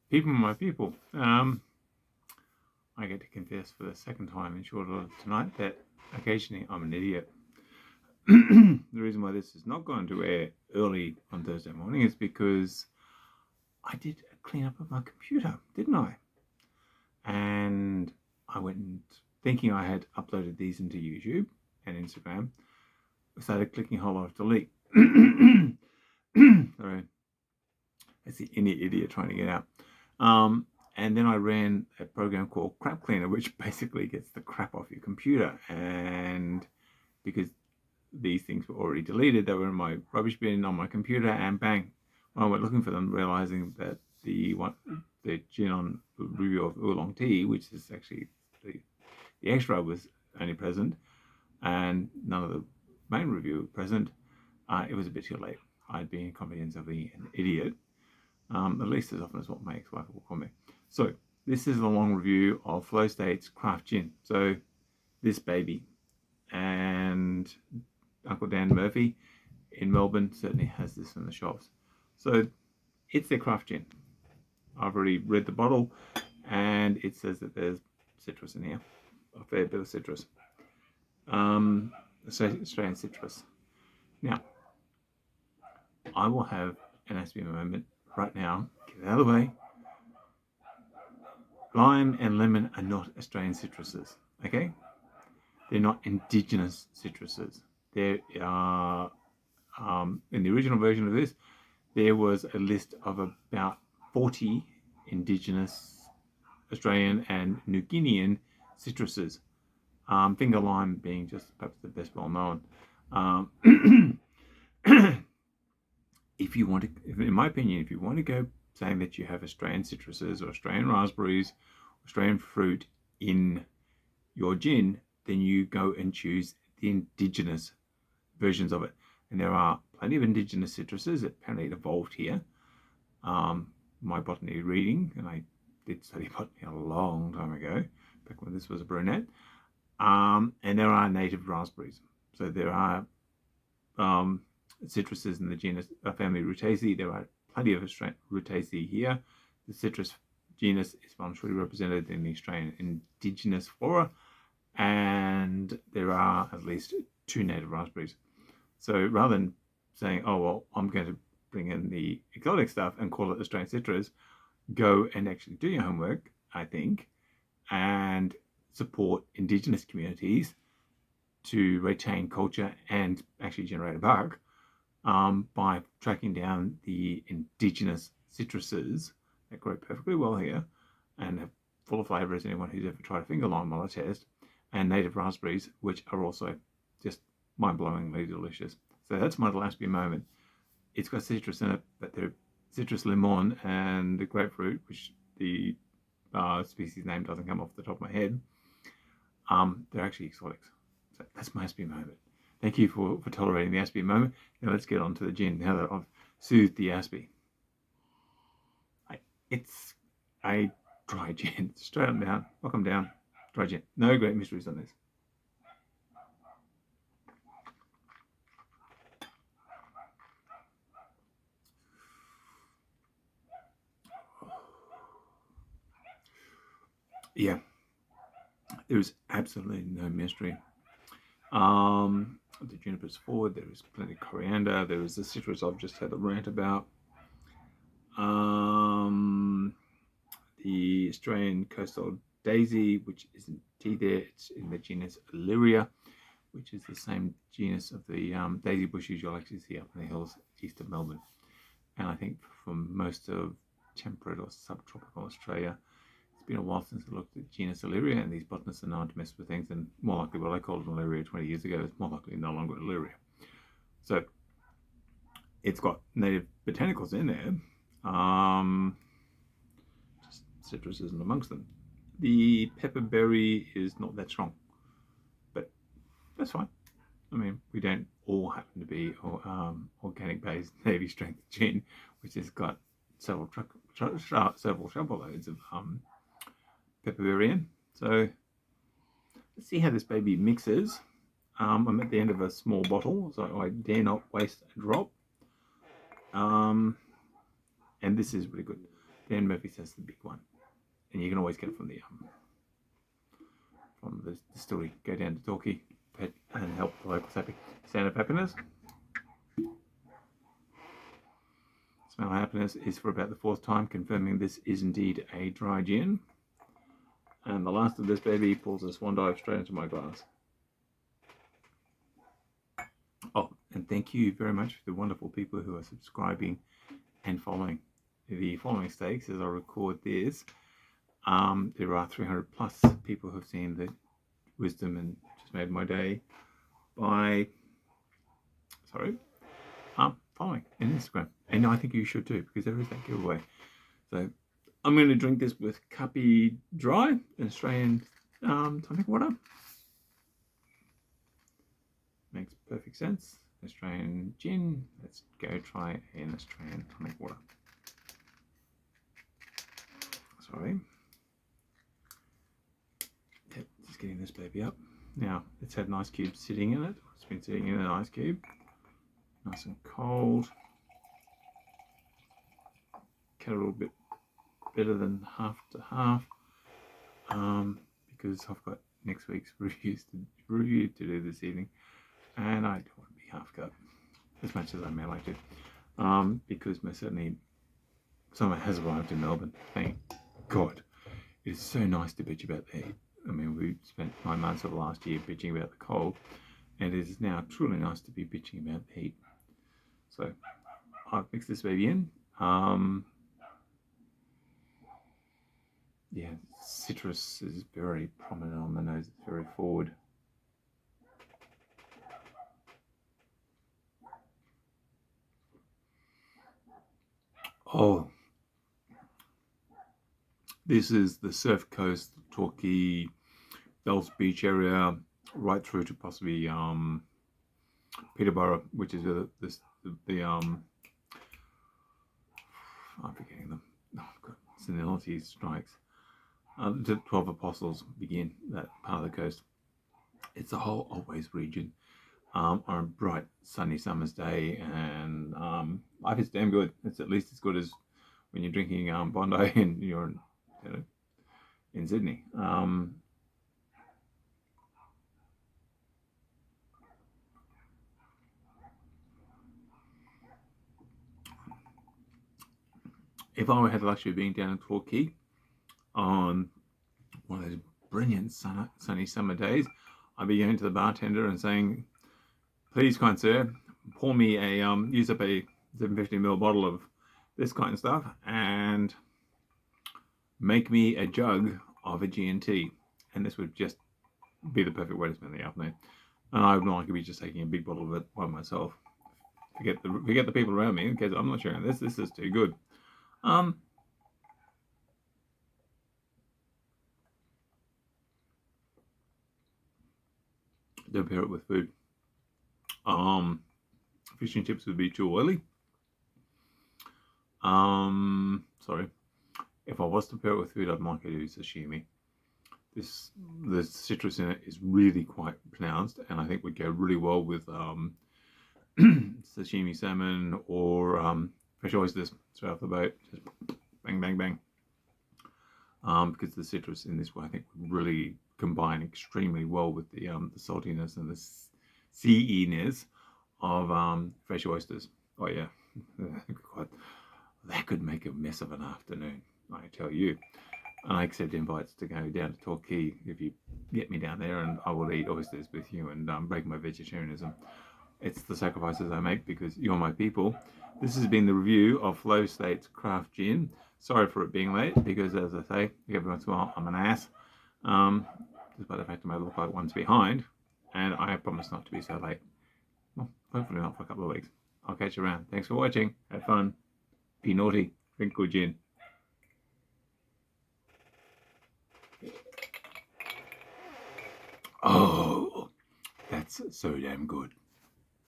People, my people. I get to confess for the second time in short order tonight that occasionally I'm an idiot. The reason why this has not gone to air early on Thursday morning is because I did a cleanup of my computer, didn't I? And I went and thinking I had uploaded these into YouTube and Instagram, I started clicking a whole lot of delete. Sorry. That's the idiot trying to get out. And then I ran a program called Crap Cleaner, which basically gets the crap off your computer. And because these things were already deleted, they were in my rubbish bin on my computer, and bang, when I went looking for them, realizing that the gin on review of oolong tea, which is actually the extra, was only present, and none of the main review present. It was a bit too late. I'd been comprehensively an idiot, at least as often as what my ex-wife will call me. So this is a long review of Flowstate's craft gin. So this baby, and Uncle Dan Murphy in Melbourne certainly has this in the shops. So it's their craft gin. I've already read the bottle, and it says that there's citrus in here, a fair bit of citrus, Australian citrus. Now, I will have an Aspie moment right now. Get it out of the way. Lime and lemon are not Australian citruses, okay? They're not indigenous citruses. There are, in the original version of this, there was a list of about 40 indigenous Australian and New Guinean citruses. Finger lime being just perhaps the best well known. If you want to, in my opinion, if you want to go saying that you have Australian citruses or Australian raspberries, Australian fruit in your gin, then you go and choose the indigenous versions of it. And there are plenty of indigenous citruses that apparently evolved here. My botany reading, and I did study botany a long time ago, back when this was a brunette. And there are native raspberries. So there are citruses in the genus family Rutaceae. There are plenty of Rutaceae here. The citrus genus is functionally represented in the Australian indigenous flora, and there are at least 2 native raspberries. So rather than saying, oh, well, I'm going to bring in the exotic stuff and call it Australian citrus, go and actually do your homework, I think, and support indigenous communities to retain culture and actually generate a buck by tracking down the indigenous citruses that grow perfectly well here and have full of flavour as anyone who's ever tried a finger lime on a test, and native raspberries, which are also just mind-blowingly delicious. So that's my little Aspie moment. It's got citrus in it, but they're citrus limon and the grapefruit, which the species name doesn't come off the top of my head. They're actually exotics. So that's my Aspie moment. Thank you for tolerating the Aspie moment. Now let's get on to the gin, now that I've soothed the Aspie. It's a dry gin. Straight up down. Welcome down. Dry gin. No great mysteries on this. Yeah. There's absolutely no mystery. The juniper's forward. There is plenty of coriander. There is the citrus I've just had a rant about. The Australian coastal daisy, which isn't tea there, it's in the genus Illyria, which is the same genus of the daisy bushes you'll actually see up in the hills east of Melbourne. And I think for most of temperate or subtropical Australia, it's been a while since I looked at genus Illyria, and these botanists are known to mess with things, and more likely what I called an Illyria 20 years ago is more likely no longer Illyria. So it's got native botanicals in there. Citrus isn't amongst them. The pepperberry is not that strong, but that's fine. I mean, we don't all happen to be organic based Navy strength gin, which has got several shovel loads of pepperberry in. So let's see how this baby mixes. I'm at the end of a small bottle, so I dare not waste a drop. And this is really good. then Murphy's has the big one, and you can always get it from the distillery. Go down to Torquay, pet, and help the locals happy. Sound of happiness. Smell of happiness is for about the 4th time, confirming this is indeed a dry gin. And the last of this baby pulls a swan dive straight into my glass. Oh, and thank you very much for the wonderful people who are subscribing and following the following stakes as I record this. There are 300 plus people who have seen the wisdom and just made my day by following on Instagram. And I think you should too, because there is that giveaway. So I'm going to drink this with Cuppy Dry, Australian tonic water. Makes perfect sense. Australian gin. Let's go try an Australian tonic water. Sorry. Yep, just getting this baby up. Now, it's had an ice cube sitting in it. It's been sitting in an ice cube. Nice and cold. Cut a little bit better than half to half. Because I've got next week's review to do this evening. And I don't want to be half cut as much as I may like to. Because most certainly summer has arrived in Melbourne. Thank God. It is so nice to bitch about the heat. I mean, we spent 9 months of last year bitching about the cold, and it is now truly nice to be bitching about the heat. So I've mixed this baby in. Yeah, citrus is very prominent on the nose. It's very forward. Oh, this is the Surf Coast, Torquay, Bells Beach area, right through to possibly Peterborough, which is the I'm forgetting them. Oh God, senility strikes. The 12 Apostles begin that part of the coast. It's the whole Always region. On a bright sunny summer's day, and life is damn good. It's at least as good as when you're drinking Bondi and you're in Sydney. If I had the luxury of being down in Torquay on one of those brilliant sunny summer days, I'd be going to the bartender and saying, "Please, kind sir, pour me a use up a 750ml bottle of this kind of stuff and make me a jug of a G&T." And this would just be the perfect way to spend the afternoon. And I would not like to be just taking a big bottle of it by myself. Forget the people around me, because I'm not sharing this. This is too good. Don't pair it with food. Fish and chips would be too oily. Sorry. If I was to pair it with food, I'd like to do sashimi. The citrus in it is really quite pronounced, and I think would go really well with sashimi salmon or fresh oysters straight off the boat. Just bang, bang, bang. Because the citrus in this way, I think, would really combine extremely well with the saltiness and the seainess of fresh oysters. Oh yeah, God, that could make a mess of an afternoon, I tell you. And I accept invites to go down to Torquay if you get me down there, and I will eat oysters with you and break my vegetarianism. It's the sacrifices I make because you're my people. This has been the review of Flowstate's craft gin. Sorry for it being late, because as I say, every once in a while I'm an ass. Despite the fact I may look like one's behind, and I promise not to be so late. Well, hopefully not for a couple of weeks. I'll catch you around. Thanks for watching. Have fun. Be naughty. Drink good gin. Oh, that's so damn good.